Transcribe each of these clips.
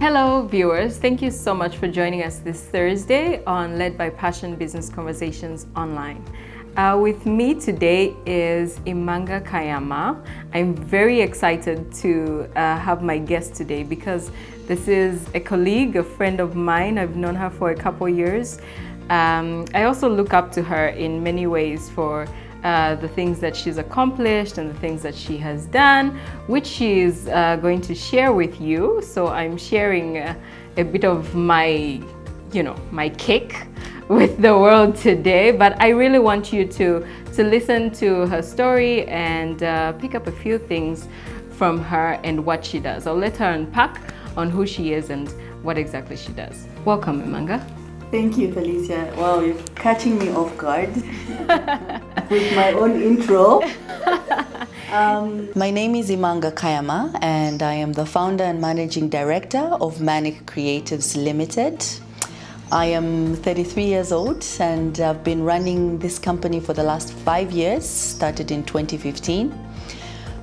Hello viewers, thank you so much for joining us this Thursday on Led by Passion Business Conversations Online. With me today is IMANGA KAYAMA. I'm very excited to have my guest today because this is a colleague, a friend of mine. I've known her for a couple years. I also look up to her in many ways for the things that she's accomplished and the things that she has done, which she's going to share with you. So I'm sharing a bit of my, my cake with the world today. But I really want you to listen to her story and pick up a few things from her and what she does. I'll let her unpack on who she is and what exactly she does. Welcome, IMANGA. Thank you, Felicia. Wow, you're catching me off guard with my own intro. My name is IMANGA KAYAMA, and I am the founder and managing director of Manic Creatives Limited. I am 33 years old, and I've been running this company for the last 5 years, started in 2015.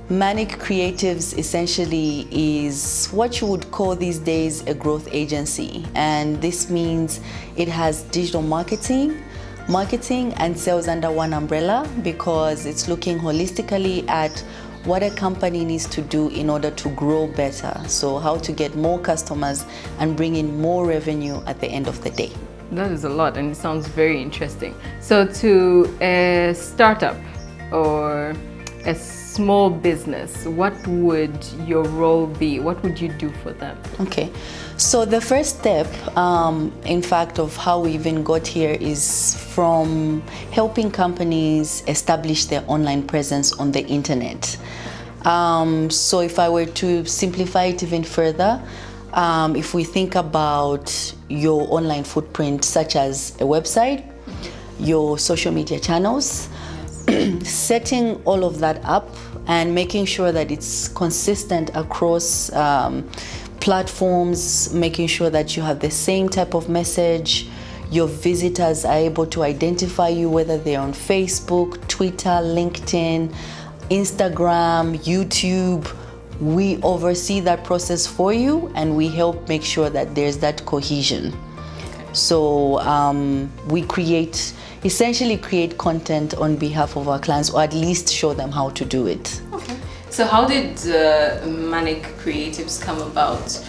Manic Creatives essentially is what you would call these days a growth agency, and this means it has digital marketing and sales under one umbrella because it's looking holistically at what a company needs to do in order to grow better. So how to get more customers and bring in more revenue at the end of the day. That is a lot and it sounds very interesting. So to a startup or a small business, what would your role be? What would you do for them? Okay, so the first step, in fact, of how we even got here is from helping companies establish their online presence on the internet. So if I were to simplify it even further, if we think about your online footprint, such as a website, your social media channels, setting all of that up and making sure that it's consistent across platforms, making sure that you have the same type of message, your visitors are able to identify you, whether they're on Facebook, Twitter, LinkedIn, Instagram, YouTube. We oversee that process for you and we help make sure that there's that cohesion. So we essentially create content on behalf of our clients, or at least show them how to do it. Okay. So how did Manic Creatives come about?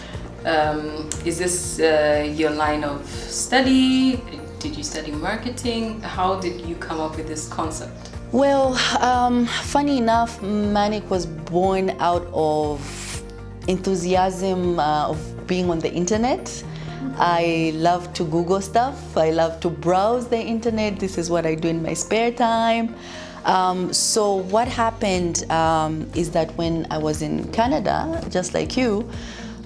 Is this your line of study? Did you study marketing? How did you come up with this concept? Well, funny enough, Manic was born out of enthusiasm of being on the internet. I love to Google stuff. I love to browse the internet. This is what I do in my spare time. So what happened is that when I was in Canada, just like you,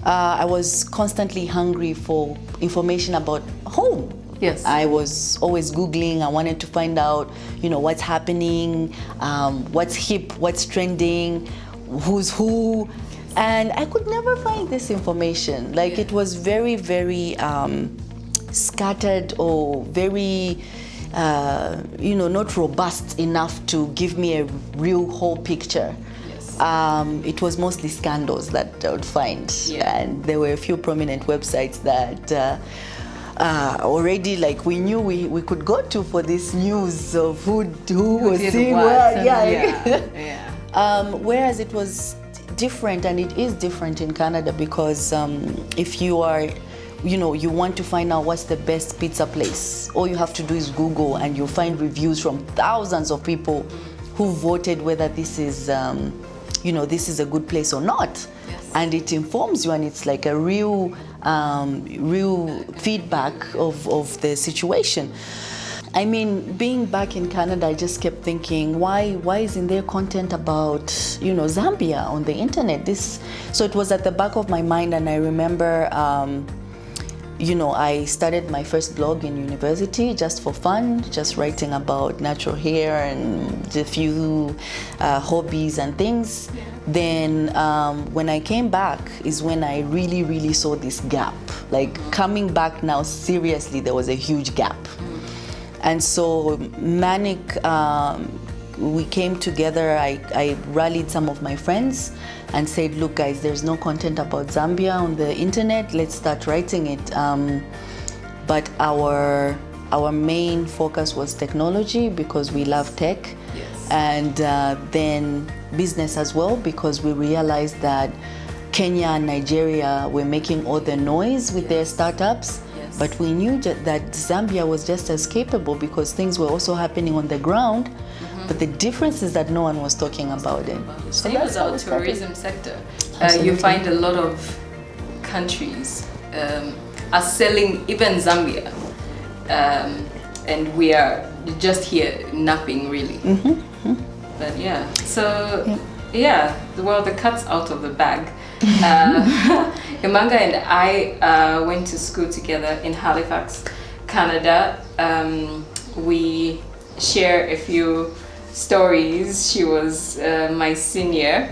I was constantly hungry for information about home. Yes. I was always Googling. I wanted to find out, what's happening, what's hip, what's trending, who's who. And I could never find this information. Like it was very, very scattered or very, not robust enough to give me a real whole picture. Yes. It was mostly scandals that I would find. Yeah. And there were a few prominent websites that already we knew we could go to for this news of who was seeing what. Whereas it was different, and it is different in Canada because if you are, you want to find out what's the best pizza place, all you have to do is Google and you'll find reviews from thousands of people who voted whether this is, this is a good place or not. Yes. And it informs you, and it's like a real feedback of the situation. I mean, being back in Canada, I just kept thinking, why isn't there content about, Zambia on the internet? So it was at the back of my mind, and I remember, I started my first blog in university just for fun, just writing about natural hair and a few hobbies and things. Yeah. Then when I came back is when I really, really saw this gap. Like coming back now, seriously, there was a huge gap. And so Manic we came together. I rallied some of my friends and said, look guys, there's no content about Zambia on the internet, let's start writing it. But our main focus was technology because we love tech. Yes. And then business as well, because we realized that Kenya and Nigeria were making all the noise with their startups. Yes. But we knew that Zambia was just as capable because things were also happening on the ground. But the difference is that no one was talking about it. So same as our tourism sector. You find a lot of countries are selling, even Zambia. And we are just here napping really. But yeah, so yeah, well, the cat's out of the bag. IMANGA and I went to school together in Halifax, Canada. We share a few stories. She was my senior,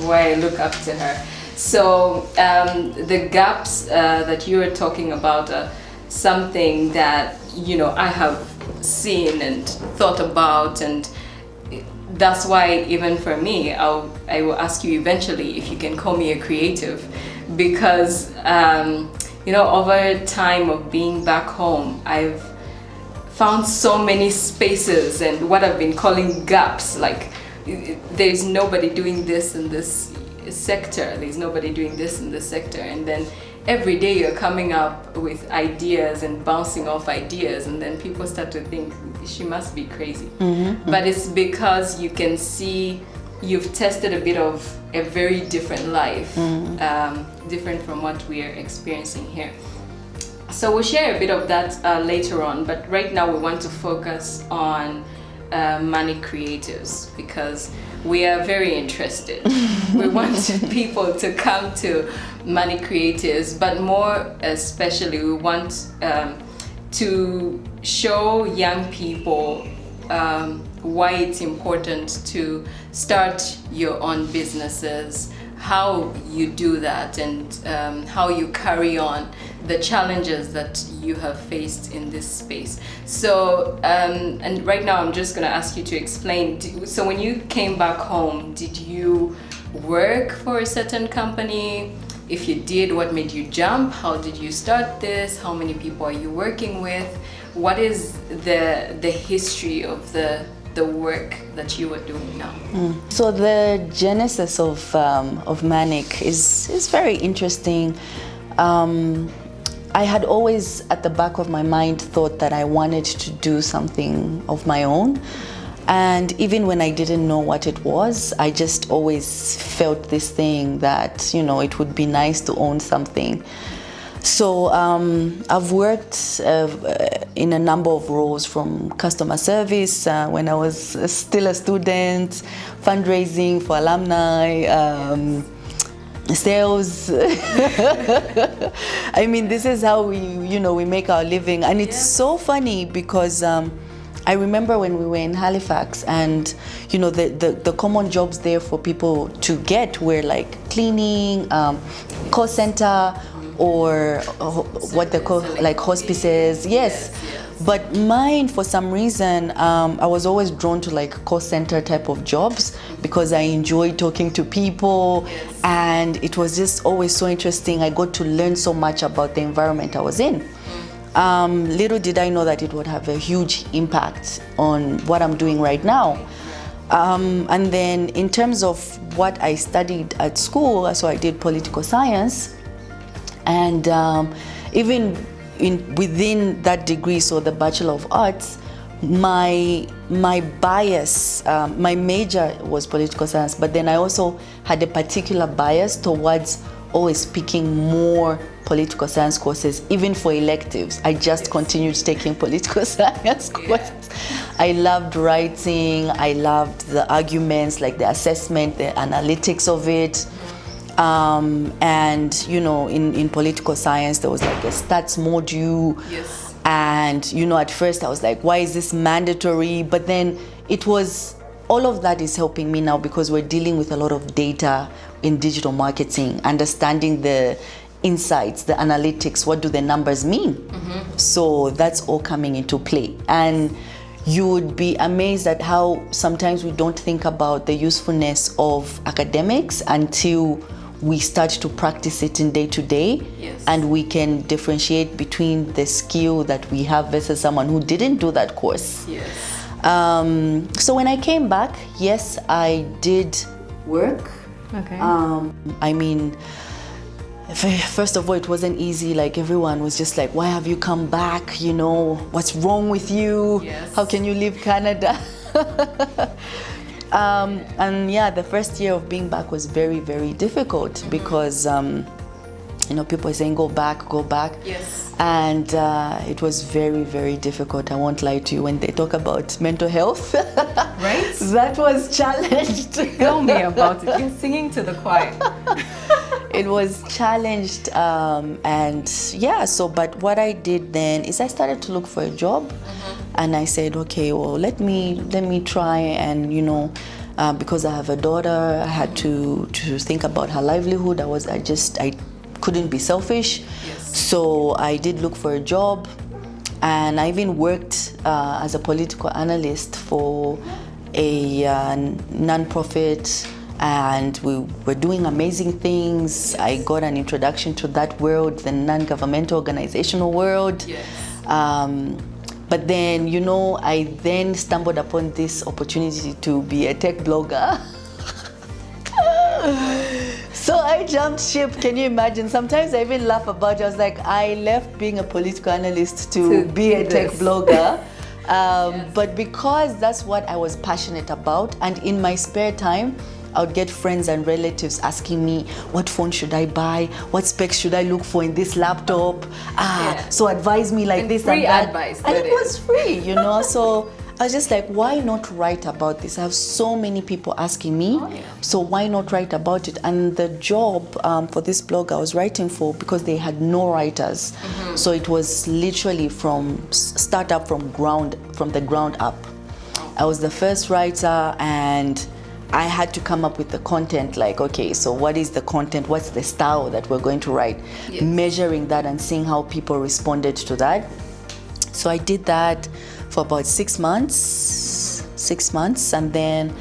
why I look up to her. So the gaps that you were talking about are something that, you know, I have seen and thought about, and that's why even for me, I will ask you eventually if you can call me a creative, because you know, over time of being back home, I've found so many spaces and what I've been calling gaps, like there's nobody doing this in this sector, there's nobody doing this in this sector, and then every day you're coming up with ideas and bouncing off ideas, and then people start to think she must be crazy. But it's because you can see you've tested a bit of a very different life, different from what we are experiencing here. So we'll share a bit of that later on, but right now we want to focus on manic creatives because we are very interested. We want people to come to manic creatives, but more especially we want to show young people why it's important to start your own businesses, how you do that, and how you carry on the challenges that you have faced in this space. So, and right now I'm just gonna ask you to explain, so when you came back home, did you work for a certain company? If you did, what made you jump? How did you start this? How many people are you working with? What is the history of the work that you are doing now? So the genesis of Manic is very interesting. I had always at the back of my mind thought that I wanted to do something of my own. And even when I didn't know what it was, I just always felt this thing that, you know, it would be nice to own something. So I've worked in a number of roles, from customer service when I was still a student, fundraising for alumni, sales. I mean, this is how we make our living. And it's so funny because I remember when we were in Halifax, and the common jobs there for people to get were like cleaning, call center, or what they call like hospices. Yes. But mine, for some reason, I was always drawn to like call center type of jobs because I enjoy talking to people, and it was just always so interesting. I got to learn so much about the environment I was in. Little did I know that it would have a huge impact on what I'm doing right now. And then in terms of what I studied at school, so I did political science, and even within that degree, so the Bachelor of Arts, my bias, my major was political science, but then I also had a particular bias towards always picking more political science courses, even for electives. I just continued taking political science courses. I loved writing, I loved the arguments, like the assessment, the analytics of it. And in political science there was like a stats module. And at first I was like, why is this mandatory? But then it was, all of that is helping me now because we're dealing with a lot of data in digital marketing, understanding the insights, the analytics, what do the numbers mean? So that's all coming into play. And you would be amazed at how sometimes we don't think about the usefulness of academics until we start to practice it in day to day. Yes. And we can differentiate between the skill that we have versus someone who didn't do that course. Yes. So when I came back, yes, I did work. Okay. I mean, first of all, it wasn't easy. Like, everyone was just like, why have you come back? You know, what's wrong with you? Yes. How can you leave Canada? And yeah, the first year of being back was very, very difficult because, you know, people are saying, go back, go back. Yes. And it was very, very difficult. I won't lie to you when they talk about mental health. Right? That was challenged. Tell me about it. You're singing to the choir. It was challenged, and yeah, so but what I did then is I started to look for a job. And I said, okay, well, let me try, and you know, because I have a daughter, I had to think about her livelihood. I couldn't be selfish. Yes. So I did look for a job, and I even worked as a political analyst for a non-profit, and we were doing amazing things. I got an introduction to that world, the non-governmental organizational world. Yes. But then, you know, I then stumbled upon this opportunity to be a tech blogger. So I jumped ship. Can you imagine? Sometimes I even laugh about it. I was like, I left being a political analyst to be a tech blogger. Yes. But because that's what I was passionate about, and in my spare time, I would get friends and relatives asking me, what phone should I buy? What specs should I look for in this laptop? So advise me like and this free and that. Advice, and it was free, you know. So I was just like, why not write about this? I have so many people asking me, so why not write about it? And the job for this blog I was writing for, because they had no writers. So it was literally from startup from the ground up. I was the first writer, and I had to come up with the content, like, okay, so what is the content? What's the style that we're going to write? Yes. Measuring that and seeing how people responded to that. So I did that for about 6 months, and then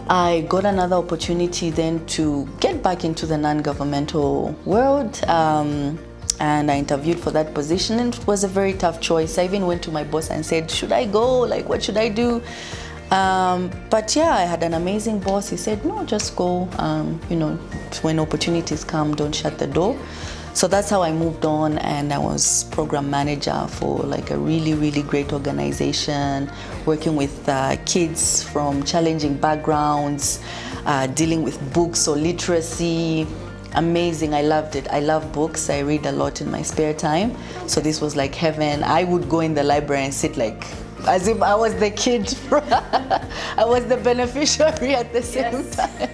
I got another opportunity then to get back into the non-governmental world, and I interviewed for that position, and it was a very tough choice. I even went to my boss and said, should I go? Like, what should I do? But yeah, I had an amazing boss. He said, no, just go. You know, when opportunities come, don't shut the door. So that's how I moved on, and I was program manager for like a really, really great organization, working with kids from challenging backgrounds, dealing with books or literacy. Amazing. I loved it. I love books. I read a lot in my spare time. So this was like heaven. I would go in the library and sit like as if I was the kid. I was the beneficiary at the same time.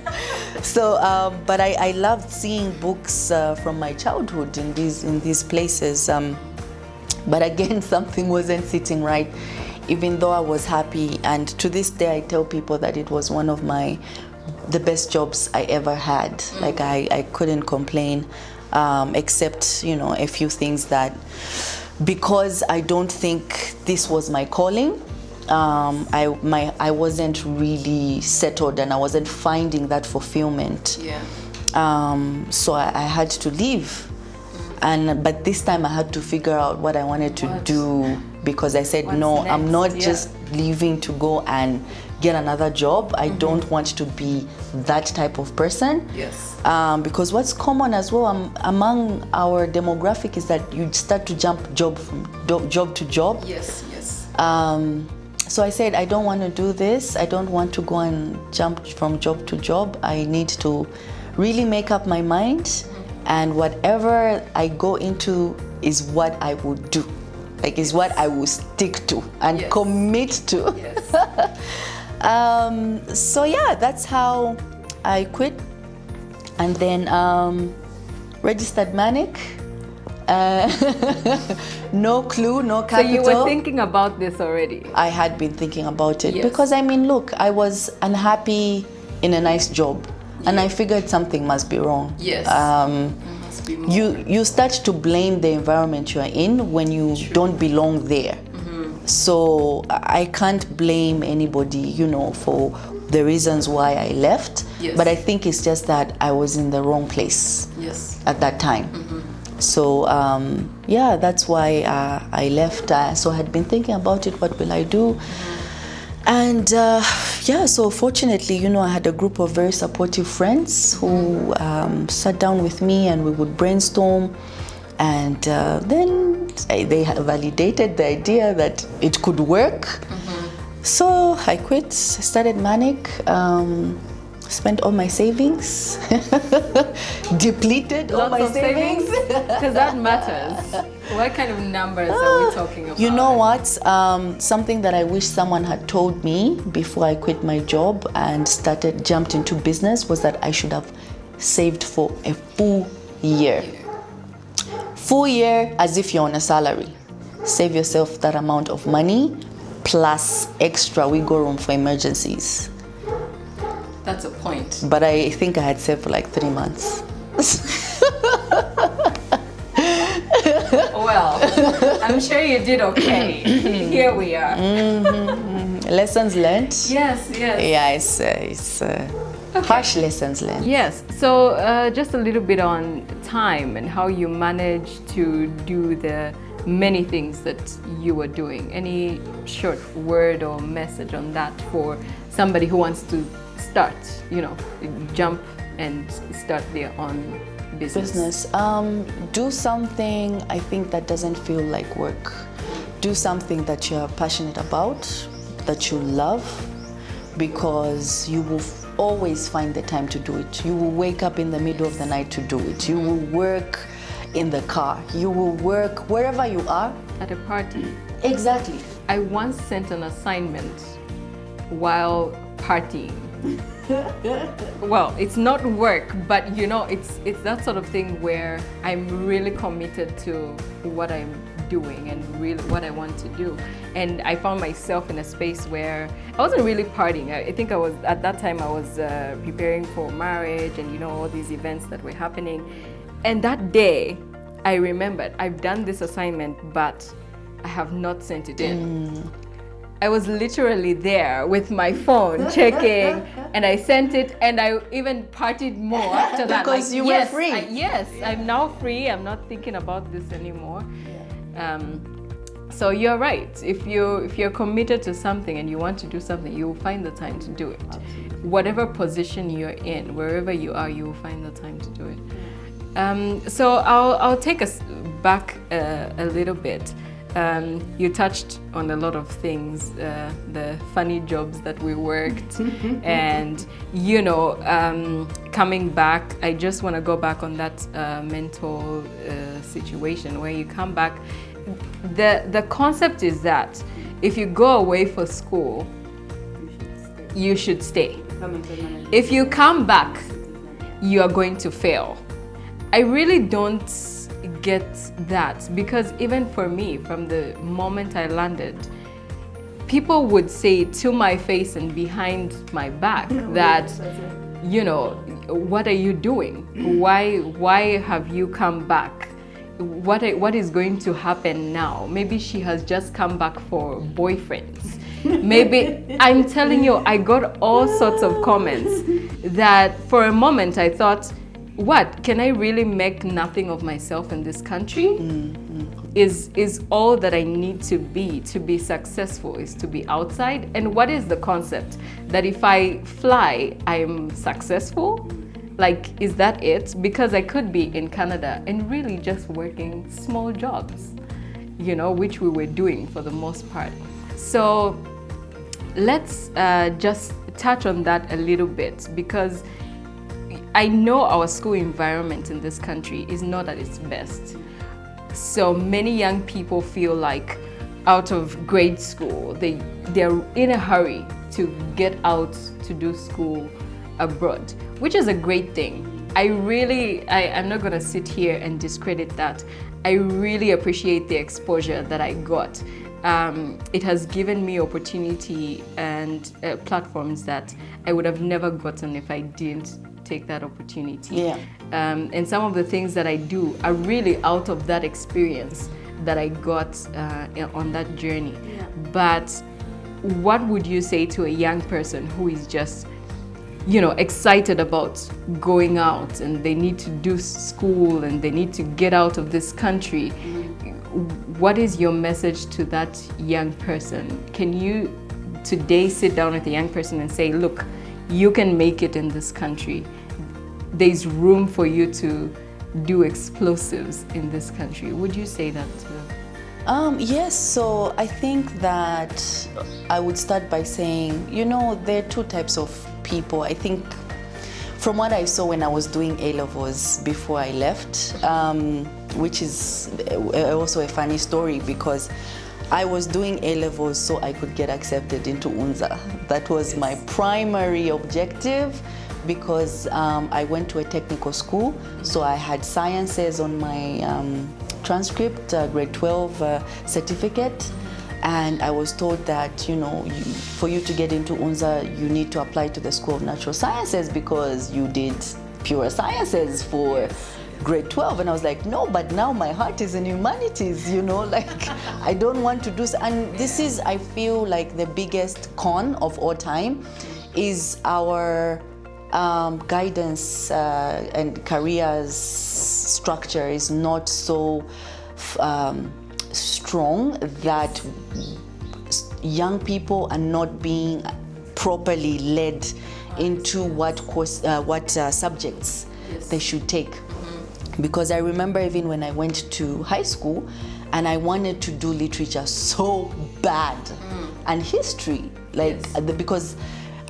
So, but I loved seeing books from my childhood in these places. But again, something wasn't sitting right, even though I was happy. And to this day, I tell people that it was one of the best jobs I ever had. Like I couldn't complain, except, you know, a few things that, because I don't think this was my calling, I wasn't really settled, and I wasn't finding that fulfillment. Yeah. So I had to leave, but this time I had to figure out what I wanted to do, because I said, no, next? I'm not just leaving to go and get another job. I don't want to be that type of person. Yes. Because what's common as well among our demographic is that you start to jump job to job. Yes, yes. So I said, I don't want to do this. I don't want to go and jump from job to job. I need to really make up my mind, and whatever I go into is what I would do. Like, is what I will stick to and commit to. Yes. So yeah, that's how I quit, and then registered manic. No clue, no capital. So you were thinking about this already? I had been thinking about it, Yes. because I mean, look, I was unhappy in a nice job, and I figured something must be wrong. Yes. Must be more. You start to blame the environment you are in when you don't belong there. So I can't blame anybody, you know, for the reasons why I left. Yes. But I think it's just that I was in the wrong place at that time. So yeah, that's why I left. So I had been thinking about it, what will I do? And yeah, so fortunately, you know, I had a group of very supportive friends who sat down with me and we would brainstorm. And then they validated the idea that it could work. So I quit, started Manic, spent all my savings, depleted all my savings. Because that matters. What kind of numbers are we talking about? You know what? Something that I wish someone had told me before I quit my job and jumped into business was that I should have saved for a full year. Full year as if you're on a salary. Save yourself that amount of money plus extra wiggle room for emergencies. That's a point. But I think I had saved for like 3 months. Well, I'm sure you did okay. Here we are. Lessons learned. Yes. Yeah, it's harsh lessons learned. Yes. So just a little bit on time and how you managed to do the many things that you were doing. Any short word or message on that for somebody who wants to start, you know, jump and start their own business? Do something, I think, that doesn't feel like work. Do something that you're passionate about, that you love, because you will always find the time to do it. You will wake up in the middle of the night to do it. You will work in the car. You will work wherever you are. At a party. Exactly. I once sent an assignment while partying. Well, it's not work, but you know, it's that sort of thing where I'm really committed to what I'm doing and really what I want to do. And I found myself in a space where I wasn't really partying. I think I was, at that time, I was preparing for marriage and, you know, all these events that were happening. And that day, I remembered, I've done this assignment, but I have not sent it in. I was literally there with my phone checking, and I sent it, and I even partied more after that. Because you were free. Yes, I'm now free. I'm not thinking about this anymore. So you're right. If you're committed to something and you want to do something, you will find the time to do it. Absolutely. Whatever position you're in, wherever you are, you will find the time to do it. So I'll take us back a little bit. You touched on a lot of things, the funny jobs that we worked, and you know, coming back, I just want to go back on that mental situation where you come back. The concept is that if you go away for school, you should stay. If you come back, you are going to fail. I really don't get that, because even for me, from the moment I landed, people would say to my face and behind my back that, you know, what are you doing? Why have you come back? What is going to happen now? Maybe she has just come back for boyfriends. Maybe, I'm telling you, I got all sorts of comments that for a moment I thought, what, can I really make nothing of myself in this country? Is all that I need to be successful is to be outside? And what is the concept? That if I fly, I'm successful? Like, is that it? Because I could be in Canada and really just working small jobs, you know, which we were doing for the most part. So let's just touch on that a little bit, because I know our school environment in this country is not at its best. So many young people feel like out of grade school, they're in a hurry to get out to do school abroad, which is a great thing. I'm not gonna sit here and discredit that. I really appreciate the exposure that I got. It has given me opportunity and platforms that I would have never gotten if I didn't take that opportunity. And some of the things that I do are really out of that experience that I got on that journey. But what would you say to a young person who is just, excited about going out, and they need to do school and they need to get out of this country? What is your message to that young person? Can you today sit down with a young person and say, look, you can make it in this country. There's room for you to do explosives in this country. Would you say that to them? Yes, so I think that I would start by saying, there are two types of people. I think from what I saw when I was doing A-levels before I left, which is also a funny story, because I was doing A-levels so I could get accepted into UNZA. That was my primary objective, because I went to a technical school, so I had sciences on my transcript, grade 12 certificate, and I was told that, for you to get into UNZA, you need to apply to the School of Natural Sciences because you did pure sciences for grade 12. And I was like, no, but now my heart is in humanities, I don't want to do so. And this is, I feel like, the biggest con of all time is our guidance and careers structure is not so strong that young people are not being properly led into what subjects they should take. Because I remember even when I went to high school and I wanted to do literature so bad and history, because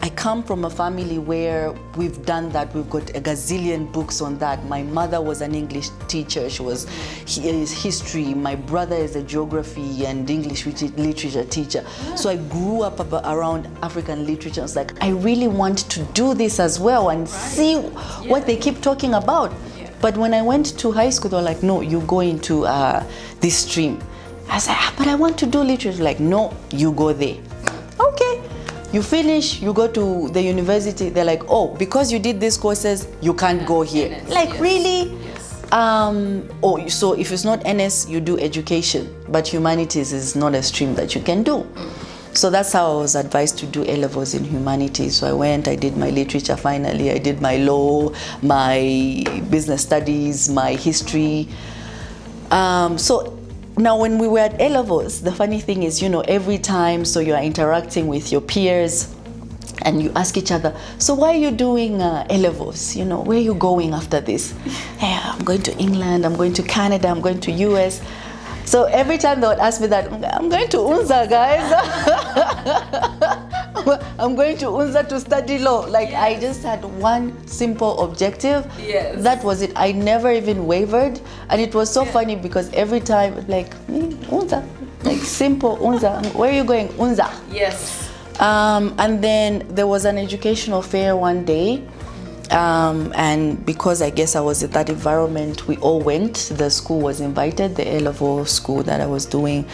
I come from a family where we've done that. We've got a gazillion books on that. My mother was an English teacher. She was history. My brother is a geography and English literature teacher. So I grew up around African literature. I was like, I really want to do this as well and see what they keep talking about. But when I went to high school, they were like, no, you go into this stream. I said, but I want to do literature. Like, no, you go there. Okay. You finish, you go to the university, they're like, oh, because you did these courses, you can't go here. Really? Yes. So if it's not NS, you do education, but humanities is not a stream that you can do. So that's how I was advised to do A-levels in humanities. So I went, I did my literature finally, I did my law, my business studies, my history. So now, when we were at A-levels, the funny thing is, every time, so you are interacting with your peers and you ask each other, so why are you doing A-levels? Where are you going after this? Hey, I'm going to England, I'm going to Canada, I'm going to US. So every time they would ask me that, I'm going to UNZA, guys. I'm going to UNZA to study law. I just had one simple objective. Yes. That was it. I never even wavered. And it was so funny because every time, UNZA, simple UNZA. Where are you going? UNZA. Yes. And then there was an educational fair one day. And because I guess I was in that environment, we all went. The school was invited, the A-level school that I was doing.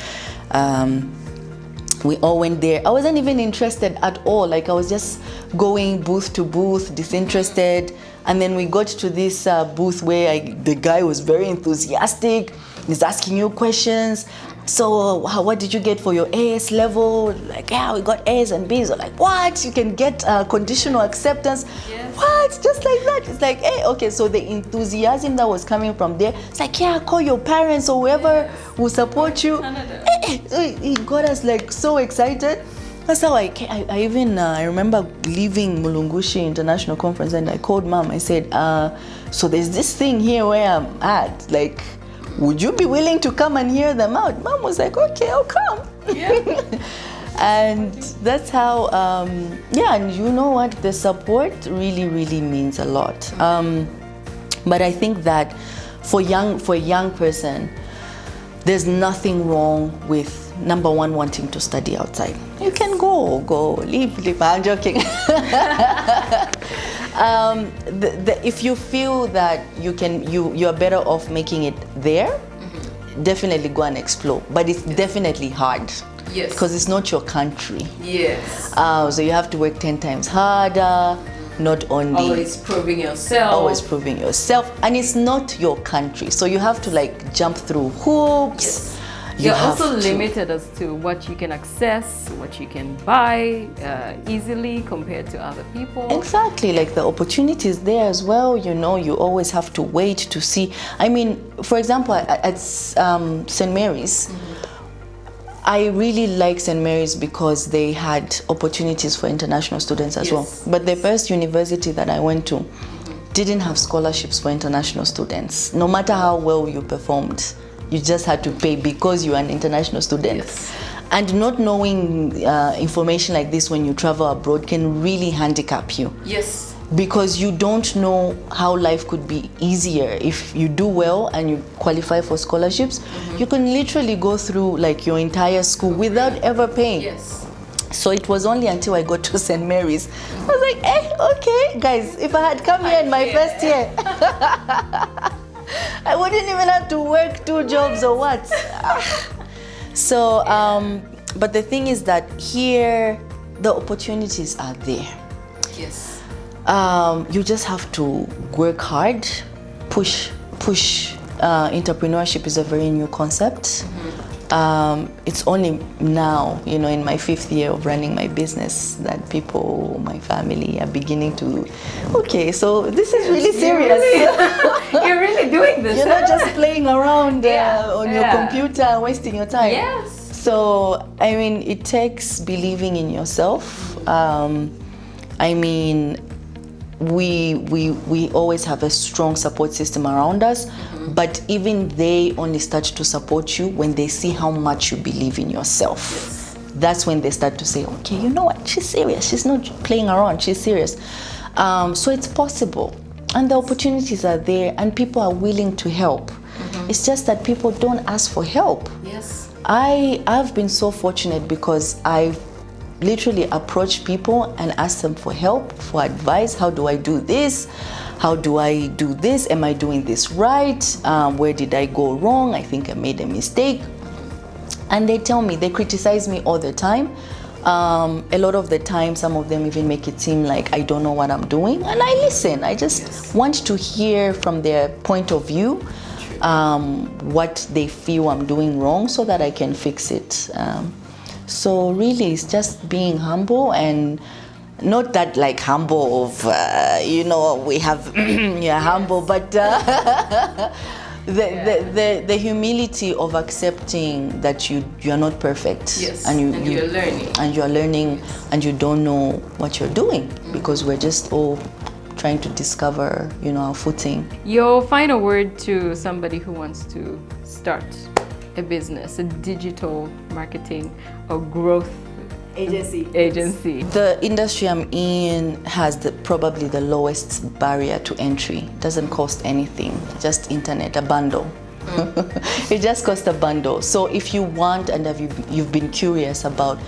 We all went there. I wasn't even interested at all. I was just going booth to booth, disinterested. And then we got to this booth where the guy was very enthusiastic. He's asking you questions. So what did you get for your AS level? Yeah, we got A's and B's. Or what? You can get conditional acceptance. Yes. What? Just like that. It's hey, okay. So the enthusiasm that was coming from there, it's yeah, call your parents or whoever will support you. So it got us so excited. That's how I even I remember leaving Mulungushi International Conference and I called mom. I said, so there's this thing here where I'm at. Would you be willing to come and hear them out? Mom was like, okay, I'll come. Yeah. And that's how, and you know what? The support really, really means a lot. But I think that for a young person, there's nothing wrong with, number one, wanting to study outside. You can go, leave. I'm joking. If you feel that you're better off making it there, definitely go and explore. But it's definitely hard. Yes. Because it's not your country. Yes. So you have to work 10 times harder. Not only always proving yourself, and it's not your country, so you have to jump through hoops. Yes. You're also limited as to what you can access, what you can buy easily compared to other people. Exactly, like the opportunities there as well. You know, you always have to wait to see. I mean, for example, at St. Mary's, I really like St. Mary's because they had opportunities for international students as well. But the first university that I went to didn't have scholarships for international students. No matter how well you performed, you just had to pay because you're an international student. And not knowing information like this when you travel abroad can really handicap you. Because you don't know how life could be easier. If you do well and you qualify for scholarships, you can literally go through like your entire school without ever paying. So it was only until I got to St. Mary's, I was like, okay, guys, if I had come here in my first year, I wouldn't even have to work 2 jobs or what. So, but the thing is that here, the opportunities are there. You just have to work hard, push. Entrepreneurship is a very new concept. It's only now, you know, in my 5th year of running my business that people, my family are beginning to, okay, so this is really serious. You're really doing this. You're not just playing around on your computer and wasting your time. So, I mean, it takes believing in yourself. I mean, we always have a strong support system around us, but even they only start to support you when they see how much you believe in yourself. That's when they start to say, okay, you know what, she's serious, she's not playing around, she's serious. So it's possible, and the opportunities are there, and people are willing to help. It's just that people don't ask for help. I've been so fortunate because I've literally approach people and ask them for help, for advice. How do I do this? How do I do this? Am I doing this right? Where did I go wrong? I think I made a mistake. And they tell me, they criticize me all the time. A lot of the time, some of them even make it seem like I don't know what I'm doing. And I listen. I just want to hear from their point of view what they feel I'm doing wrong so that I can fix it. So really, it's just being humble, and not that like humble of, you know, we have, humble, but the humility of accepting that you are not perfect. And you're learning. And you're learning, and you don't know what you're doing, because we're just all trying to discover, you know, our footing. Your final word to somebody who wants to start a business, a digital marketing or growth agency. The industry I'm in has probably the lowest barrier to entry. It doesn't cost anything, just internet, a bundle. It just costs a bundle. So if you want, and you've been curious about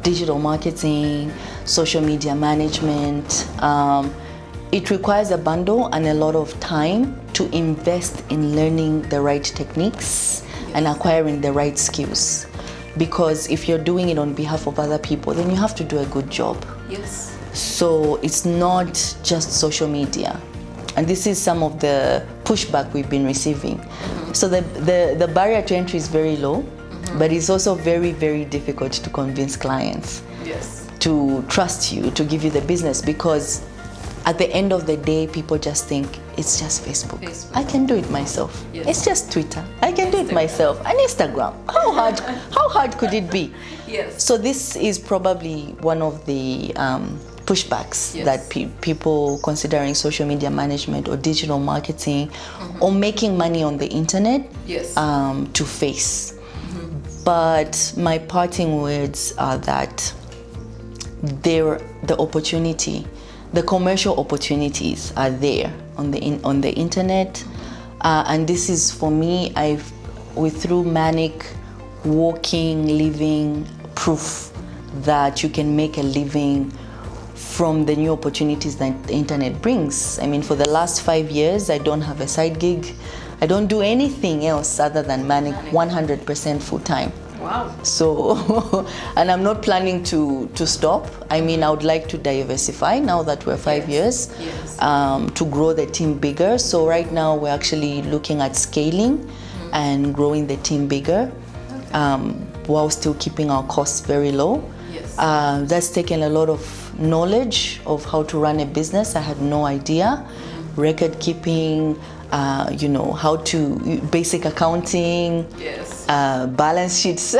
digital marketing, social media management, it requires a bundle and a lot of time to invest in learning the right techniques and acquiring the right skills. Because if you're doing it on behalf of other people, then you have to do a good job. So it's not just social media. And this is some of the pushback we've been receiving. So the barrier to entry is very low, but it's also very, very difficult to convince clients to trust you, to give you the business, because at the end of the day, people just think it's just Facebook. I can do it myself. It's just Twitter. I can do it myself. And Instagram. How hard could it be? So this is probably one of the pushbacks that people considering social media management or digital marketing or making money on the internet to face. But my parting words are that the opportunity, the commercial opportunities are there on the internet, and this is for me. Through Manic, working, living proof that you can make a living from the new opportunities that the internet brings. I mean, for the last 5 years, I don't have a side gig. I don't do anything else other than Manic 100% full time. Wow. So, and I'm not planning to stop. I mean, I would like to diversify now that we're 5 years, to grow the team bigger. So right now we're actually looking at scaling and growing the team bigger. while still keeping our costs very low. Yes. That's taken a lot of knowledge of how to run a business. I had no idea. Record keeping, how to, basic accounting, Yes. Balance sheets.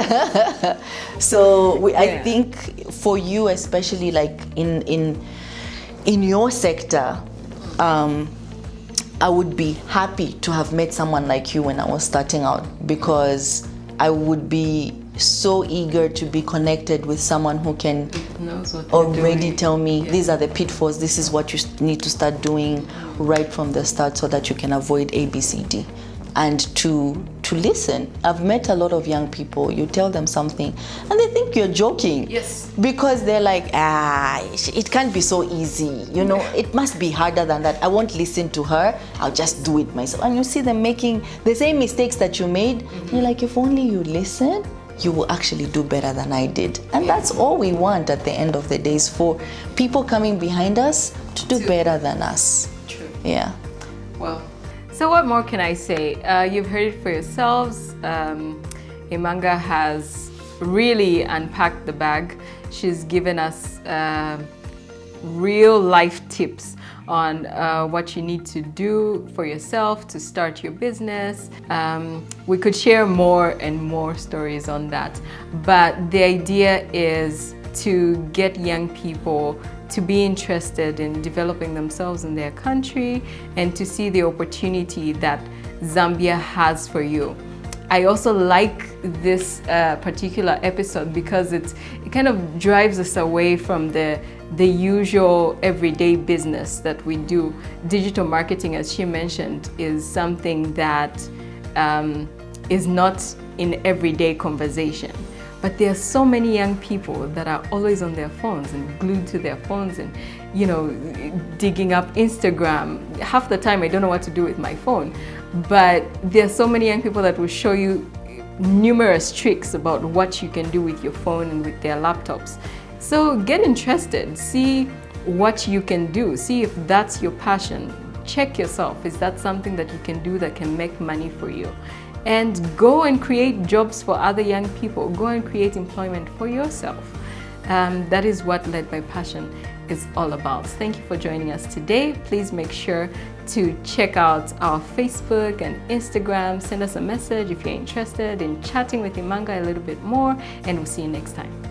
So I think for you, especially like in your sector, I would be happy to have met someone like you when I was starting out, because I would be so eager to be connected with someone who can already tell me these are the pitfalls, this is what you need to start doing right from the start so that you can avoid A, B, C, D. And to listen. I've met a lot of young people, you tell them something and they think you're joking. Yes. Because they're like, it can't be so easy, it must be harder than that. I won't listen to her, I'll just do it myself. And you see them making the same mistakes that you made. You're like, if only you listen, you will actually do better than I did. And that's all we want at the end of the day, is for people coming behind us to do better than us. True. Yeah. Well, so what more can I say? You've heard it for yourselves. IMANGA has really unpacked the bag. She's given us real life tips on what you need to do for yourself to start your business. We could share more and more stories on that, but the idea is to get young people to be interested in developing themselves in their country and to see the opportunity that Zambia has for you. I also like this particular episode because it kind of drives us away from the usual everyday business that we do. Digital marketing, as she mentioned, is something that is not in everyday conversation. But there are so many young people that are always on their phones and glued to their phones and, digging up Instagram. Half the time I don't know what to do with my phone. But there are so many young people that will show you numerous tricks about what you can do with your phone and with their laptops. So get interested, see what you can do, see if that's your passion. Check yourself, is that something that you can do that can make money for you? And go and create jobs for other young people. Go and create employment for yourself. That is what Led by Passion is all about. Thank you for joining us today. Please make sure to check out our Facebook and Instagram. Send us a message if you're interested in chatting with IMANGA a little bit more, and we'll see you next time.